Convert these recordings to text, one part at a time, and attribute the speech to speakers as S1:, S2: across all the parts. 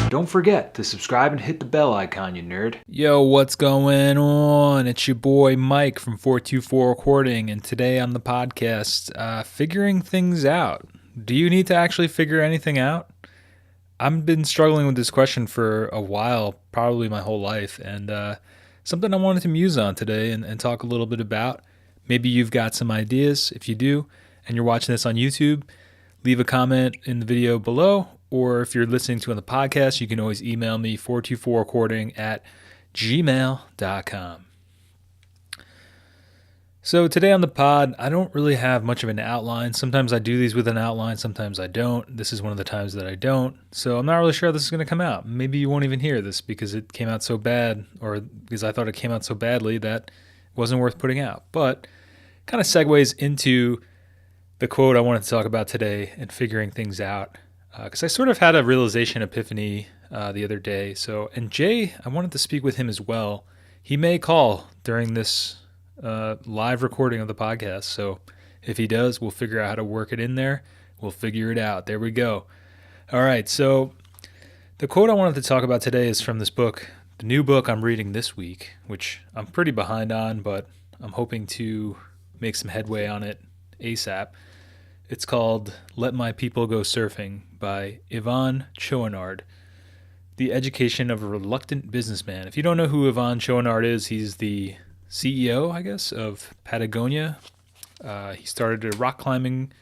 S1: Don't forget to subscribe and hit the bell icon, you nerd.
S2: Yo, what's going on? It's your boy Mike from 424 Recording, and today on the podcast, figuring things out. Do you need to actually figure anything out? I've been struggling with this question for a while, probably my whole life, and something I wanted to muse on today and talk a little bit about. Maybe you've got some ideas. If you do, and you're watching this on YouTube, leave a comment in the video below. Or if you're listening to on the podcast, you can always email me 424recording@gmail.com. So today on the pod, I don't really have much of an outline. Sometimes I do these with an outline, sometimes I don't. This is one of the times that I don't. So I'm not really sure how this is going to come out. Maybe you won't even hear this because it came out so bad, or because I thought it came out so badly that it wasn't worth putting out. But kind of segues into the quote I wanted to talk about today and figuring things out. Because I sort of had a realization epiphany the other day. And Jay, I wanted to speak with him as well. He may call during this live recording of the podcast. So if he does, we'll figure out how to work it in there. We'll figure it out. There we go. All right. So the quote I wanted to talk about today is from this book, the new book I'm reading this week, which I'm pretty behind on, but I'm hoping to make some headway on it ASAP. It's called Let My People Go Surfing by Yvon Chouinard, The Education of a Reluctant Businessman. If you don't know who Yvon Chouinard is, he's the CEO, I guess, of Patagonia. He started a rock climbing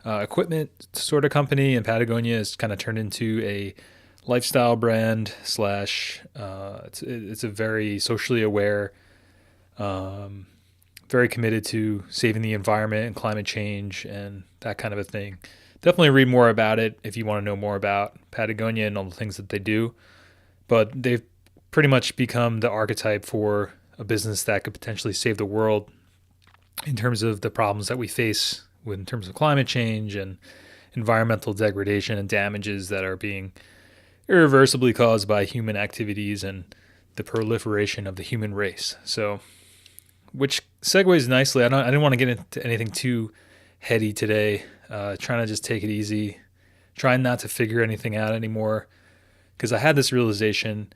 S2: equipment sort of company, and Patagonia has kind of turned into a lifestyle brand slash it's a very socially aware, very committed to saving the environment and climate change and that kind of a thing. Definitely read more about it if you want to know more about Patagonia and all the things that they do. But they've pretty much become the archetype for a business that could potentially save the world in terms of the problems that we face in terms of climate change and environmental degradation and damages that are being irreversibly caused by human activities and the proliferation of the human race. So, which segues nicely. I didn't want to get into anything too heady today. Trying to just take it easy. Trying not to figure anything out anymore. Because I had this realization.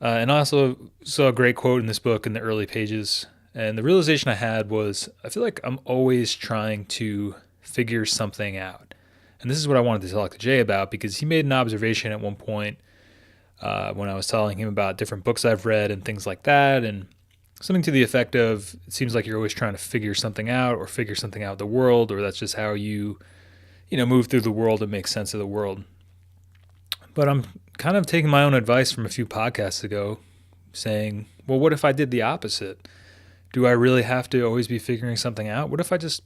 S2: And I also saw a great quote in this book in the early pages. And the realization I had was, I feel like I'm always trying to figure something out. And this is what I wanted to talk to Jay about, because he made an observation at one point when I was telling him about different books I've read and things like that. And something to the effect of, it seems like you're always trying to figure something out or figure something out of the world, or that's just how you move through the world and make sense of the world. But I'm kind of taking my own advice from a few podcasts ago, saying, well, what if I did the opposite? Do I really have to always be figuring something out? What if I just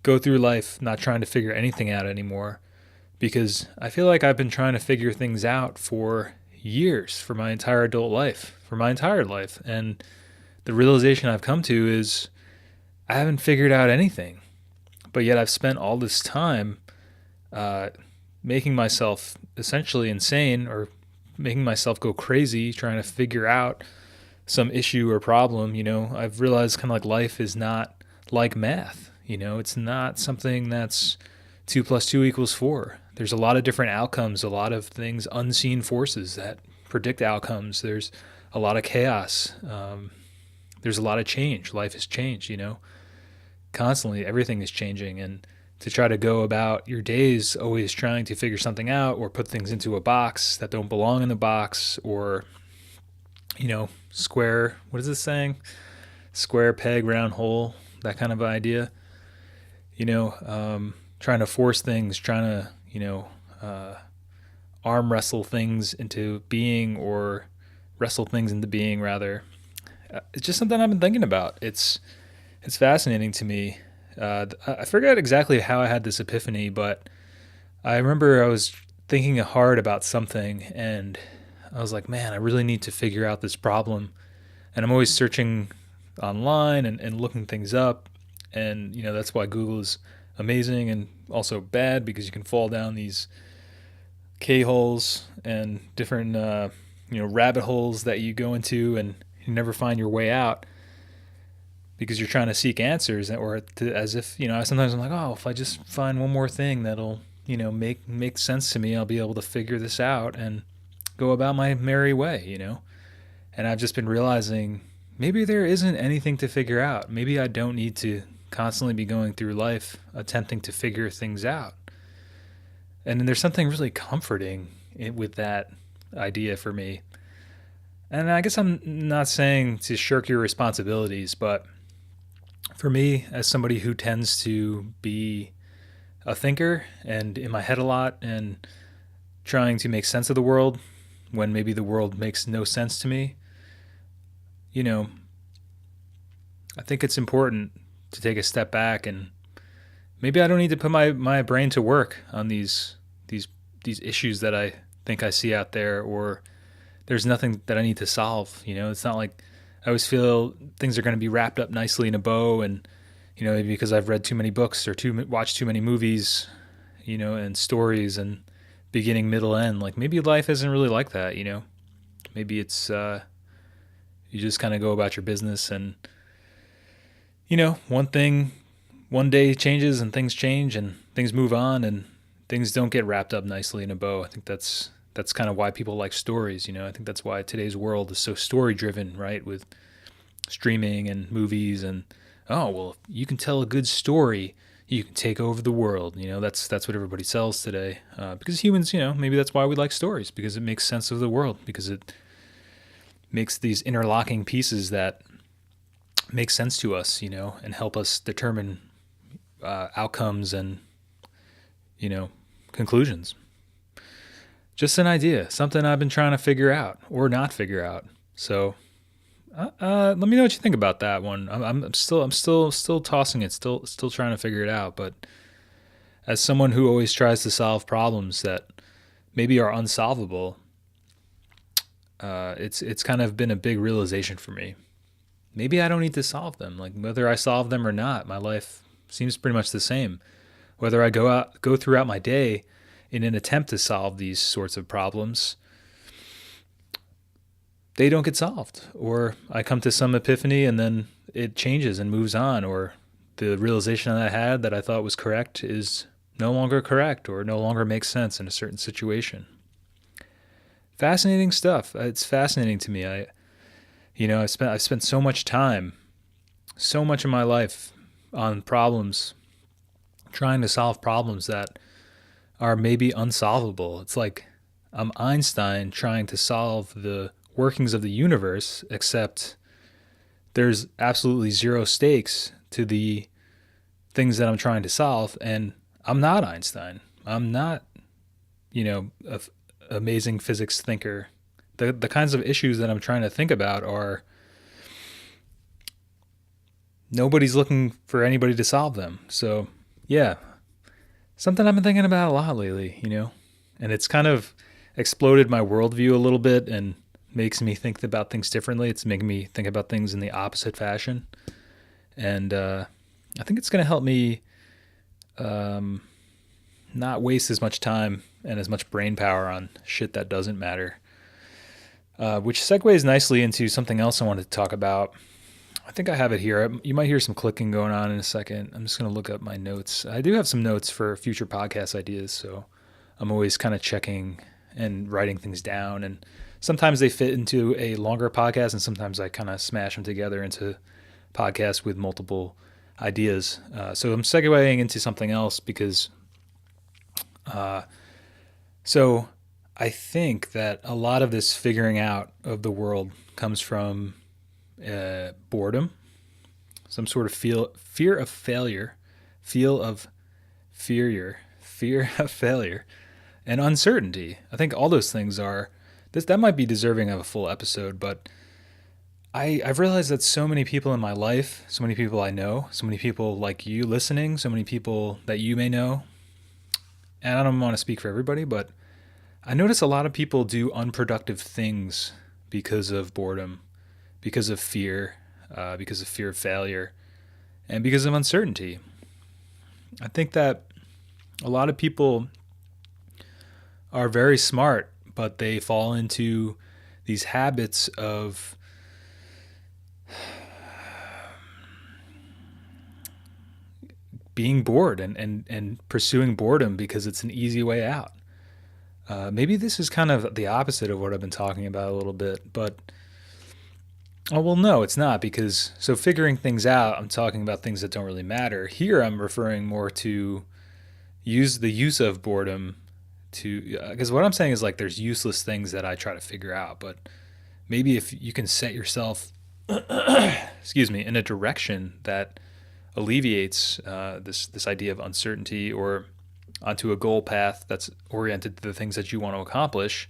S2: go through life not trying to figure anything out anymore? Because I feel like I've been trying to figure things out for years, for my entire adult life, And the realization I've come to is I haven't figured out anything, but yet I've spent all this time making myself essentially insane, or making myself go crazy trying to figure out some issue or problem. I've realized kind of like life is not like math. It's not something that's 2 + 2 = 4. There's a lot of different outcomes, a lot of things, unseen forces that predict outcomes. There's a lot of chaos. There's a lot of change. Life has changed, constantly. Everything is changing. And to try to go about your days always trying to figure something out or put things into a box that don't belong in the box, or, square, what is this saying? Square peg, round hole, that kind of idea. Trying to force things, trying to, arm wrestle things into being, or wrestle things into being, rather. It's just something I've been thinking about. It's fascinating to me. I forget exactly how I had this epiphany, but I remember I was thinking hard about something, and I was like, man, I really need to figure out this problem. And I'm always searching online and looking things up. And, that's why Google is amazing and also bad, because you can fall down these K-holes and different, rabbit holes that you go into and you never find your way out. because you're trying to seek answers, or as if, sometimes I'm like, oh, if I just find one more thing that'll, make sense to me, I'll be able to figure this out. And go about my merry way, And I've just been realizing maybe there isn't anything to figure out. Maybe I don't need to constantly be going through life attempting to figure things out. And then there's something really comforting with that idea for me. And I guess I'm not saying to shirk your responsibilities, but for me, as somebody who tends to be a thinker and in my head a lot and trying to make sense of the world when maybe the world makes no sense to me, I think it's important to take a step back, and maybe I don't need to put my brain to work on these issues that I think I see out there, or there's nothing that I need to solve. It's not like I always feel things are going to be wrapped up nicely in a bow, and maybe because I've read too many books or watched too many movies, and stories and beginning, middle, end. Like maybe life isn't really like that. Maybe it's you just kind of go about your business, and one day changes and things change and things move on and things don't get wrapped up nicely in a bow. I think that's kind of why people like stories. I think that's why today's world is so story driven, right? With streaming and movies and, oh, well, if you can tell a good story, you can take over the world. That's what everybody sells today. Because humans, maybe that's why we like stories, because it makes sense of the world, because it makes these interlocking pieces that make sense to us, and help us determine outcomes and, conclusions. Just an idea, something I've been trying to figure out or not figure out. So let me know what you think about that one. I'm still tossing it, still trying to figure it out. But as someone who always tries to solve problems that maybe are unsolvable, it's kind of been a big realization for me. Maybe I don't need to solve them. Like whether I solve them or not, my life seems pretty much the same. Whether I go throughout my day in an attempt to solve these sorts of problems, they don't get solved, or I come to some epiphany and then it changes and moves on, or the realization that I had that I thought was correct is no longer correct or no longer makes sense in a certain situation. Fascinating stuff. It's fascinating to me. I've spent so much time, so much of my life on problems, trying to solve problems that are maybe unsolvable. It's like I'm Einstein trying to solve the workings of the universe, except there's absolutely zero stakes to the things that I'm trying to solve, and I'm not Einstein. I'm not, an amazing physics thinker. The kinds of issues that I'm trying to think about are nobody's looking for anybody to solve them. So, yeah, something I've been thinking about a lot lately, and it's kind of exploded my worldview a little bit and makes me think about things differently. It's making me think about things in the opposite fashion. And I think it's going to help me not waste as much time and as much brain power on shit that doesn't matter. Which segues nicely into something else I wanted to talk about. I think I have it here. You might hear some clicking going on in a second. I'm just going to look up my notes. I do have some notes for future podcast ideas, so I'm always kind of checking and writing things down. And sometimes they fit into a longer podcast, and sometimes I kind of smash them together into podcasts with multiple ideas. So I'm segueing into something else because so I think that a lot of this figuring out of the world comes from boredom, some sort of fear of failure, fear of failure, and uncertainty. I think all those things are that might be deserving of a full episode, but I've realized that so many people in my life, so many people I know, so many people like you listening, so many people that you may know, and I don't want to speak for everybody, but I notice a lot of people do unproductive things because of boredom, because of fear of failure, and because of uncertainty. I think that a lot of people are very smart, but they fall into these habits of being bored and pursuing boredom because it's an easy way out. Maybe this is kind of the opposite of what I've been talking about a little bit, but oh, well, no, it's not because so figuring things out, I'm talking about things that don't really matter. Here, I'm referring more to use the use of boredom to because what I'm saying is like there's useless things that I try to figure out, but maybe if you can set yourself, excuse me, in a direction that alleviates this idea of uncertainty or onto a goal path that's oriented to the things that you want to accomplish,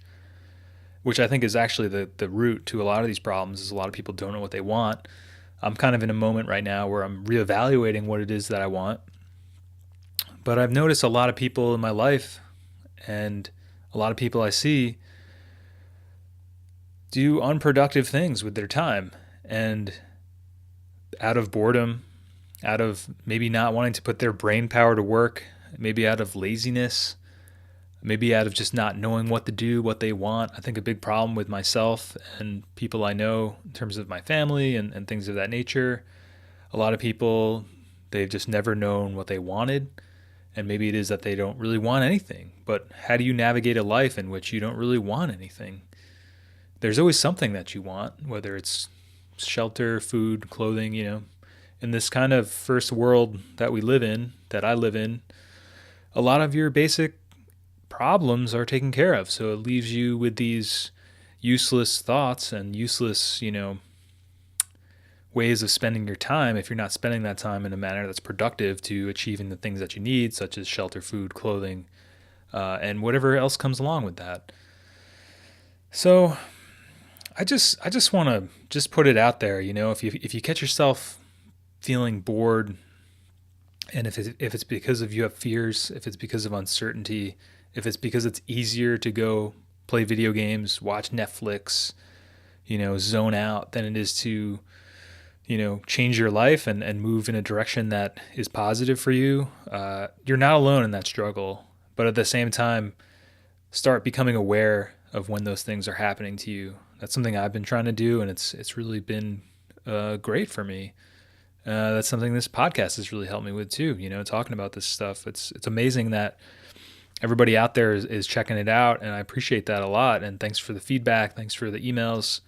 S2: which I think is actually the root to a lot of these problems is a lot of people don't know what they want. I'm kind of in a moment right now where I'm reevaluating what it is that I want. But I've noticed a lot of people in my life and a lot of people I see do unproductive things with their time. And out of boredom, out of maybe not wanting to put their brain power to work, maybe out of laziness, maybe out of just not knowing what to do, what they want. I think a big problem with myself and people I know in terms of my family and things of that nature, a lot of people, they've just never known what they wanted. And maybe it is that they don't really want anything. But how do you navigate a life in which you don't really want anything? There's always something that you want, whether it's shelter, food, clothing, In this kind of first world that we live in, that I live in, a lot of your basic problems are taken care of. So it leaves you with these useless thoughts and useless, ways of spending your time if you're not spending that time in a manner that's productive to achieving the things that you need, such as shelter, food, clothing, and whatever else comes along with that. So I just want to just put it out there, if you catch yourself feeling bored, and if it's because of you have fears, if it's because of uncertainty, if it's because it's easier to go play video games, watch Netflix, zone out than it is to, change your life and move in a direction that is positive for you, you're not alone in that struggle. But at the same time, start becoming aware of when those things are happening to you. That's something I've been trying to do, and it's really been great for me. That's something this podcast has really helped me with too. Talking about this stuff. It's amazing that everybody out there is checking it out, and I appreciate that a lot. And thanks for the feedback. Thanks for the emails,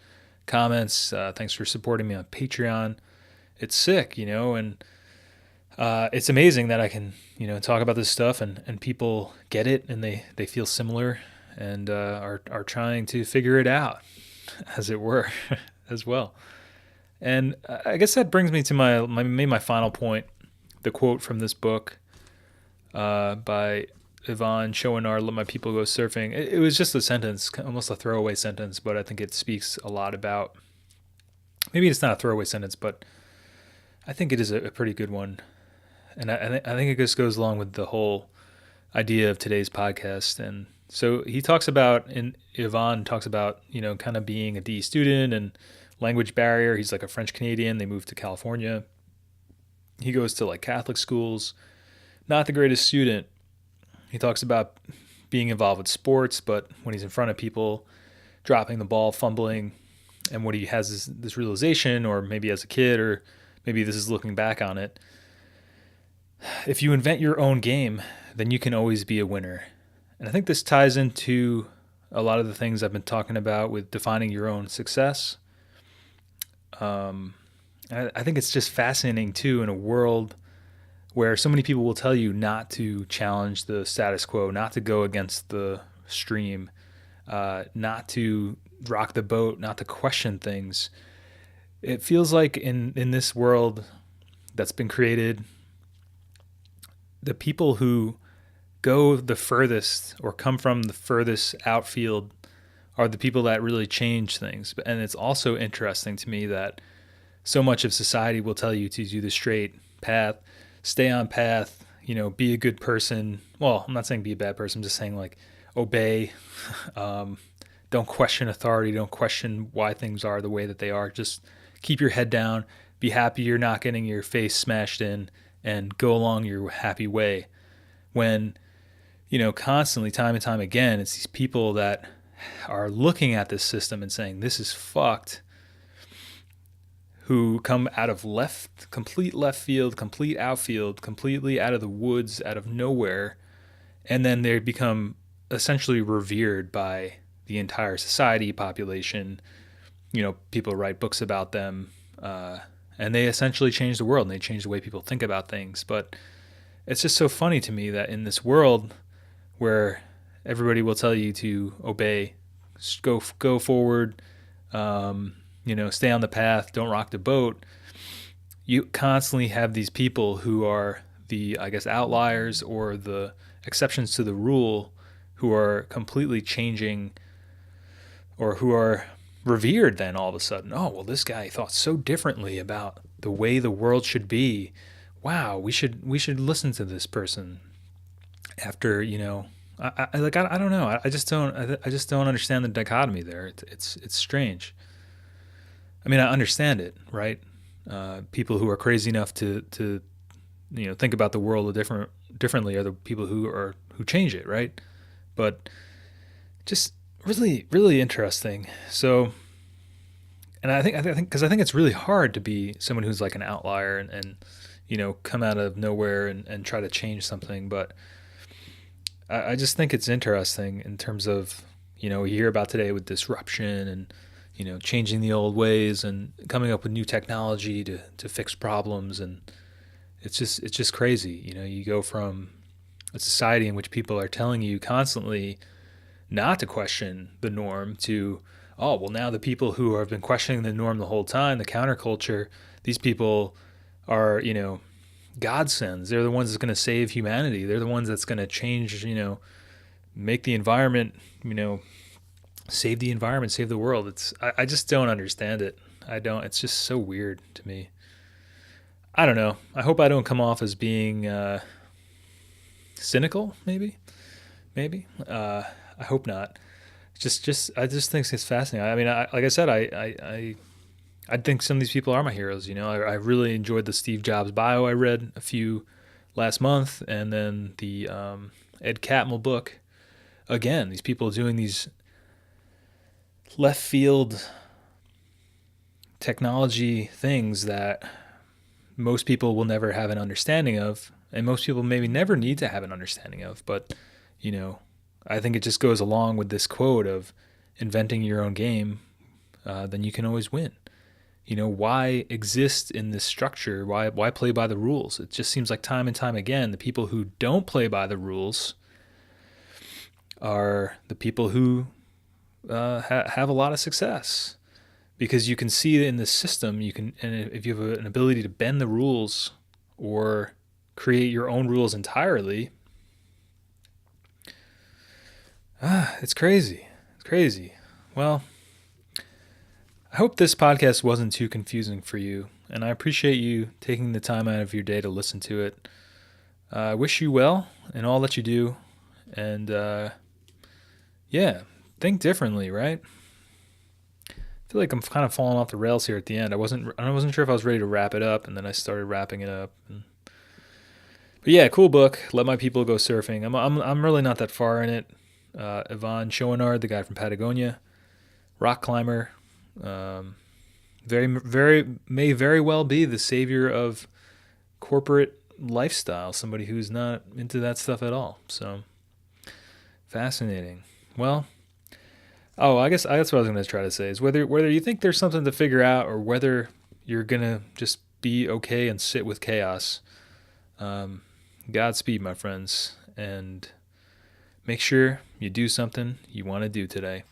S2: comments. Thanks for supporting me on Patreon. It's sick, and it's amazing that I can, talk about this stuff and people get it and they feel similar and are trying to figure it out, as it were, as well. And I guess that brings me to my final point, the quote from this book by Yvon Chouinard, Let My People Go Surfing. It was just a sentence, almost a throwaway sentence, but I think it speaks a lot about, maybe it's not a throwaway sentence, but I think it is a pretty good one. And I think it just goes along with the whole idea of today's podcast. And so Yvon talks about, kind of being a D student and language barrier. He's like a French Canadian. They moved to California. He goes to like Catholic schools, not the greatest student. He talks about being involved with sports, but when he's in front of people, dropping the ball, fumbling, and what he has is this realization, or maybe as a kid, or maybe this is looking back on it. If you invent your own game, then you can always be a winner. And I think this ties into a lot of the things I've been talking about with defining your own success. I think it's just fascinating too in a world where so many people will tell you not to challenge the status quo, not to go against the stream, not to rock the boat, not to question things. It feels like in this world that's been created, the people who go the furthest or come from the furthest outfield are the people that really change things. And it's also interesting to me that so much of society will tell you to do the straight path, stay on path, be a good person. Well, I'm not saying be a bad person. I'm just saying like obey. Don't question authority. Don't question why things are the way that they are. Just keep your head down. Be happy you're not getting your face smashed in and go along your happy way. When, constantly, time and time again, it's these people that are looking at this system and saying, this is fucked, who come out of complete left field, complete outfield, completely out of the woods, out of nowhere, and then they become essentially revered by the entire society, population. People write books about them, and they essentially change the world, and they change the way people think about things. But it's just so funny to me that in this world where everybody will tell you to obey, go forward, stay on the path, don't rock the boat, you constantly have these people who are the, I guess, outliers or the exceptions to the rule, who are completely changing, or who are revered then all of a sudden. Oh, well, this guy thought so differently about the way the world should be. Wow, we should listen to this person. After, I don't know. I just don't understand the dichotomy there. It's strange. I mean, I understand it, right? People who are crazy enough to think about the world differently are the people who change it, right? But just really, really interesting. So, and I think because I think it's really hard to be someone who's like an outlier and come out of nowhere and try to change something. But I just think it's interesting in terms of, we hear about today with disruption and, changing the old ways and coming up with new technology to fix problems. And it's just crazy. You go from a society in which people are telling you constantly not to question the norm to, oh, well, now the people who have been questioning the norm the whole time, the counterculture, these people are, godsends. They're the ones that's going to save humanity. They're the ones that's going to change, make the environment, save the environment, save the world. I just don't understand it. It's just so weird to me. I don't know. I hope I don't come off as being cynical, maybe. I hope not. I just think it's fascinating. I mean, like I said, I think some of these people are my heroes. I really enjoyed the Steve Jobs bio I read a few last month, and then the Ed Catmull book. Again, these people doing these left field technology things that most people will never have an understanding of, and most people maybe never need to have an understanding of. But, I think it just goes along with this quote of inventing your own game, then you can always win. Why exist in this structure? Why play by the rules? It just seems like time and time again, the people who don't play by the rules are the people who have a lot of success, because you can see in this system, and if you have an ability to bend the rules or create your own rules entirely, it's crazy. It's crazy. Well, I hope this podcast wasn't too confusing for you, and I appreciate you taking the time out of your day to listen to it. I wish you well in all that you do, and think differently, right? I feel like I'm kind of falling off the rails here at the end. I wasn't sure if I was ready to wrap it up, and then I started wrapping it up. But yeah, cool book. Let My People Go Surfing. I'm really not that far in it. Yvon Chouinard, the guy from Patagonia, rock climber, may very well be the savior of corporate lifestyle. Somebody who's not into that stuff at all. So fascinating. Well, I guess what I was going to try to say is whether you think there's something to figure out, or whether you're gonna just be okay and sit with chaos. Godspeed, my friends, and make sure you do something you want to do today.